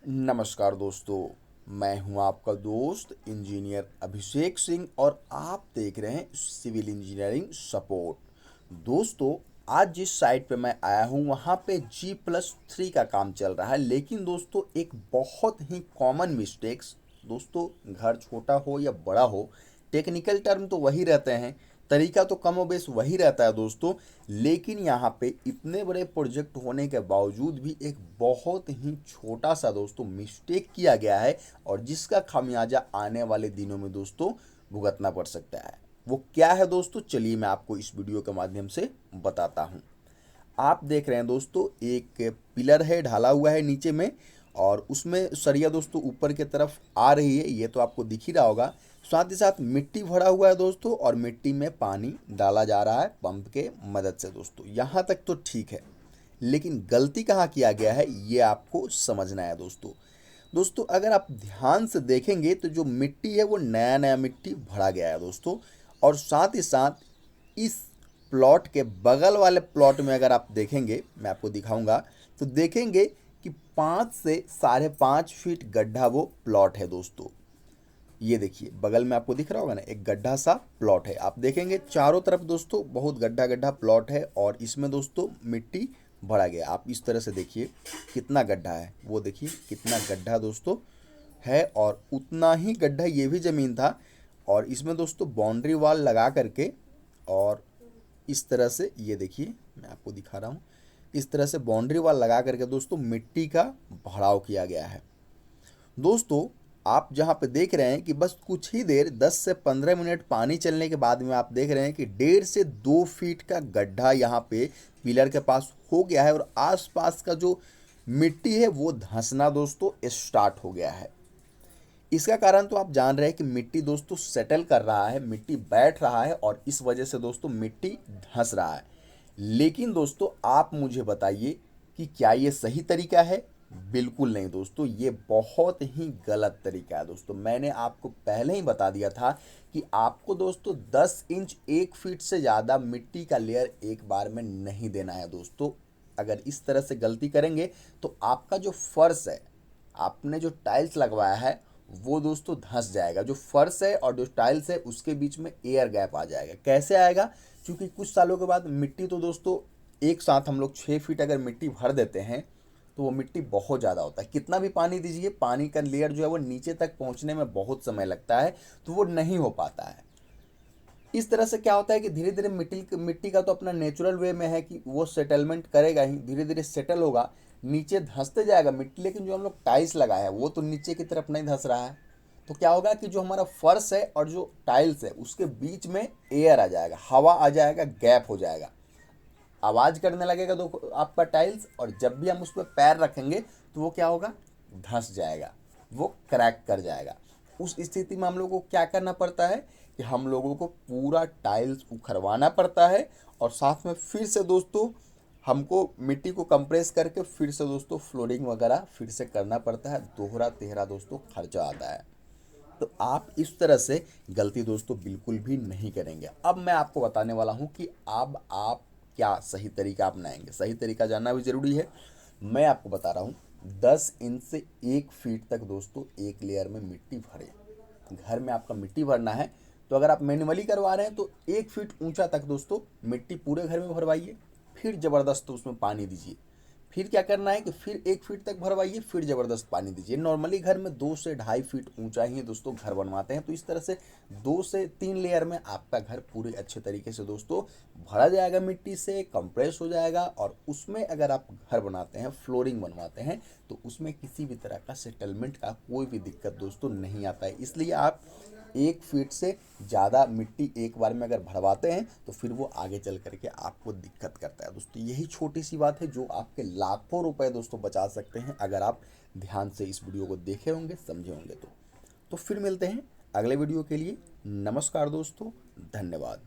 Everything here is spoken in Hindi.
नमस्कार दोस्तों। मैं हूं आपका दोस्त इंजीनियर अभिषेक सिंह और आप देख रहे हैं सिविल इंजीनियरिंग सपोर्ट। दोस्तों, आज जिस साइट पे मैं आया हूं वहां पे G+3 का काम चल रहा है, लेकिन दोस्तों एक बहुत ही कॉमन मिस्टेक्स, दोस्तों घर छोटा हो या बड़ा हो, टेक्निकल टर्म तो वही रहते हैं, तरीका तो कम और बेश वही रहता है दोस्तों। लेकिन यहाँ पे इतने बड़े प्रोजेक्ट होने के बावजूद भी एक बहुत ही छोटा सा दोस्तों मिस्टेक किया गया है, और जिसका खामियाजा आने वाले दिनों में दोस्तों भुगतना पड़ सकता है। वो क्या है दोस्तों, चलिए मैं आपको इस वीडियो के माध्यम से बताता हूँ। आप देख रहे हैं दोस्तों एक पिलर है, ढाला हुआ है नीचे में, और उसमें सरिया दोस्तों ऊपर की तरफ आ रही है, ये तो आपको दिख ही रहा होगा। साथ ही साथ मिट्टी भरा हुआ है दोस्तों, और मिट्टी में पानी डाला जा रहा है पंप के मदद से दोस्तों। यहाँ तक तो ठीक है, लेकिन गलती कहाँ किया गया है ये आपको समझना है दोस्तों। दोस्तों अगर आप ध्यान से देखेंगे तो जो मिट्टी है वो नया नया मिट्टी भरा गया है दोस्तों। और साथ ही साथ इस प्लॉट के बगल वाले प्लॉट में अगर आप देखेंगे, मैं आपको दिखाऊंगा, तो देखेंगे कि 5 से 5.5 फीट गड्ढा वो प्लॉट है दोस्तों। ये देखिए बगल में आपको दिख रहा होगा ना, एक गड्ढा सा प्लॉट है। आप देखेंगे चारों तरफ दोस्तों बहुत गड्ढा गड्ढा प्लॉट है, और इसमें दोस्तों मिट्टी भरा गया। आप इस तरह से देखिए कितना गड्ढा है, वो देखिए कितना गड्ढा दोस्तों है, और उतना ही गड्ढा ये भी ज़मीन था। और इसमें दोस्तों बाउंड्री वॉल लगा करके, और इस तरह से ये देखिए मैं आपको दिखा रहा हूँ, इस तरह से बाउंड्री वॉल लगा करके दोस्तों मिट्टी का भराव किया गया है दोस्तों। आप जहाँ पे देख रहे हैं कि बस कुछ ही देर 10 से 15 मिनट पानी चलने के बाद में आप देख रहे हैं कि 1.5 से 2 फीट का गड्ढा यहाँ पे पिलर के पास हो गया है, और आसपास का जो मिट्टी है वो धंसना दोस्तों स्टार्ट हो गया है। इसका कारण तो आप जान रहे हैं कि मिट्टी दोस्तों सेटल कर रहा है, मिट्टी बैठ रहा है, और इस वजह से दोस्तों मिट्टी धंस रहा है। लेकिन दोस्तों आप मुझे बताइए कि क्या ये सही तरीका है? बिल्कुल नहीं दोस्तों, ये बहुत ही गलत तरीका है दोस्तों। मैंने आपको पहले ही बता दिया था कि आपको दोस्तों 10 इंच 1 फीट से ज़्यादा मिट्टी का लेयर एक बार में नहीं देना है दोस्तों। अगर इस तरह से गलती करेंगे तो आपका जो फर्श है, आपने जो टाइल्स लगवाया है, वो दोस्तों धंस जाएगा। जो फर्श है और जो टाइल्स है उसके बीच में एयर गैप आ जाएगा। कैसे आएगा? क्योंकि कुछ सालों के बाद मिट्टी तो दोस्तों एक साथ हम लोग 6 फीट अगर मिट्टी भर देते हैं तो वो मिट्टी बहुत ज़्यादा होता है। कितना भी पानी दीजिए, पानी का लेयर जो है वो नीचे तक पहुंचने में बहुत समय लगता है, तो वो नहीं हो पाता है। इस तरह से क्या होता है कि धीरे धीरे मिट्टी मिट्टी का तो अपना नेचुरल वे में है कि वो सेटलमेंट करेगा ही, धीरे धीरे सेटल होगा, नीचे धंसते जाएगा मिट्टी। लेकिन जो हम लोग टाइल्स लगाया है वो तो नीचे की तरफ नहीं धंस रहा है, तो क्या होगा कि जो हमारा फर्श है और जो टाइल्स है उसके बीच में एयर आ जाएगा, हवा आ जाएगा, गैप हो जाएगा, आवाज़ करने लगेगा तो आपका टाइल्स, और जब भी हम उस पर पैर रखेंगे तो वो क्या होगा, धंस जाएगा, वो क्रैक कर जाएगा। उस स्थिति में हम लोगों को क्या करना पड़ता है कि हम लोगों को पूरा टाइल्स उखड़वाना पड़ता है, और साथ में फिर से दोस्तों हमको मिट्टी को कंप्रेस करके फिर से दोस्तों फ्लोरिंग वगैरह फिर से करना पड़ता है। दोहरा तेहरा दोस्तों खर्चा आता है। तो आप इस तरह से गलती दोस्तों बिल्कुल भी नहीं करेंगे। अब मैं आपको बताने वाला हूं कि अब आप क्या सही तरीका अपनाएंगे। सही तरीका जानना भी ज़रूरी है। मैं आपको बता रहा हूं, 10 इंच से 1 फीट तक दोस्तों एक लेयर में मिट्टी भरे। घर में आपका मिट्टी भरना है तो अगर आप मैन्युअली करवा रहे हैं तो 1 फीट ऊंचा तक दोस्तों मिट्टी पूरे घर में भरवाइए, फिर ज़बरदस्त उसमें पानी दीजिए। फिर क्या करना है कि फिर 1 फीट तक भरवाइए, फिर ज़बरदस्त पानी दीजिए। नॉर्मली घर में 2 से ढाई फीट ऊंचा ही दोस्तों घर बनवाते हैं, तो इस तरह से 2 से 3 लेयर में आपका घर पूरे अच्छे तरीके से दोस्तों भरा जाएगा, मिट्टी से कंप्रेस हो जाएगा। और उसमें अगर आप घर बनाते हैं, फ्लोरिंग बनवाते हैं, तो उसमें किसी भी तरह का सेटलमेंट का कोई भी दिक्कत दोस्तों नहीं आता है। इसलिए आप 1 फीट से ज़्यादा मिट्टी एक बार में अगर भरवाते हैं तो फिर वो आगे चल करके आपको दिक्कत करता है दोस्तों। यही छोटी सी बात है जो आपके लाखों रुपए दोस्तों बचा सकते हैं, अगर आप ध्यान से इस वीडियो को देखे होंगे, समझे होंगे तो फिर मिलते हैं अगले वीडियो के लिए। नमस्कार दोस्तों, धन्यवाद।